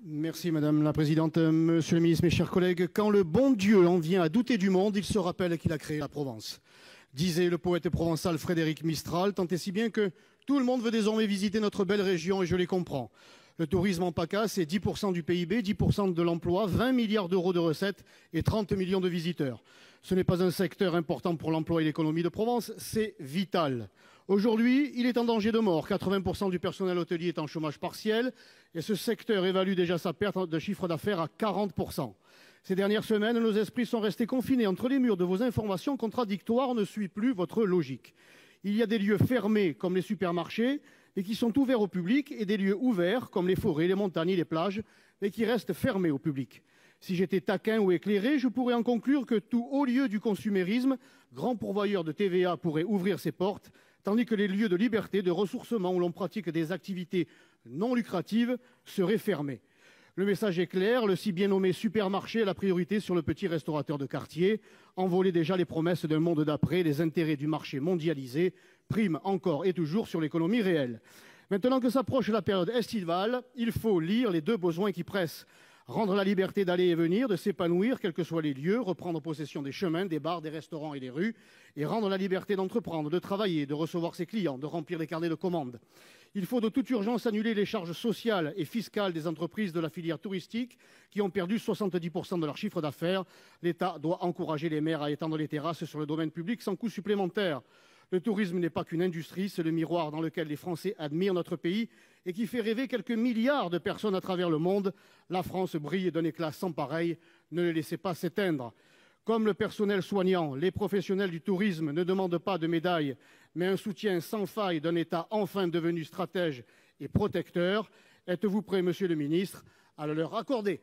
Merci Madame la Présidente. Monsieur le Ministre, mes chers collègues, quand le bon Dieu en vient à douter du monde, il se rappelle qu'il a créé la Provence. Disait le poète provençal Frédéric Mistral, tant et si bien que tout le monde veut désormais visiter notre belle région et je les comprends. Le tourisme en PACA, c'est 10% du PIB, 10% de l'emploi, 20 milliards d'euros de recettes et 30 millions de visiteurs. Ce n'est pas un secteur important pour l'emploi et l'économie de Provence, c'est vital. Aujourd'hui, il est en danger de mort. 80% du personnel hôtelier est en chômage partiel et ce secteur évalue déjà sa perte de chiffre d'affaires à 40%. Ces dernières semaines, nos esprits sont restés confinés entre les murs de vos informations contradictoires. On ne suit plus votre logique. Il y a des lieux fermés comme les supermarchés et qui sont ouverts au public et des lieux ouverts comme les forêts, les montagnes et les plages mais qui restent fermés au public. Si j'étais taquin ou éclairé, je pourrais en conclure que tout haut lieu du consumérisme, grand pourvoyeur de TVA, pourrait ouvrir ses portes, tandis que les lieux de liberté, de ressourcement où l'on pratique des activités non lucratives seraient fermés. Le message est clair, le si bien nommé supermarché a la priorité sur le petit restaurateur de quartier. Envoler déjà les promesses d'un monde d'après, les intérêts du marché mondialisé priment encore et toujours sur l'économie réelle. Maintenant que s'approche la période estivale, il faut lire les deux besoins qui pressent. Rendre la liberté d'aller et venir, de s'épanouir, quels que soient les lieux, reprendre possession des chemins, des bars, des restaurants et des rues, et rendre la liberté d'entreprendre, de travailler, de recevoir ses clients, de remplir les carnets de commandes. Il faut de toute urgence annuler les charges sociales et fiscales des entreprises de la filière touristique qui ont perdu 70% de leur chiffre d'affaires. L'État doit encourager les maires à étendre les terrasses sur le domaine public sans coût supplémentaire. Le tourisme n'est pas qu'une industrie, c'est le miroir dans lequel les Français admirent notre pays et qui fait rêver quelques milliards de personnes à travers le monde. La France brille d'un éclat sans pareil, ne le laissez pas s'éteindre. Comme le personnel soignant, les professionnels du tourisme ne demandent pas de médaille, mais un soutien sans faille d'un État enfin devenu stratège et protecteur. Êtes-vous prêt, Monsieur le Ministre, à le leur accorder ?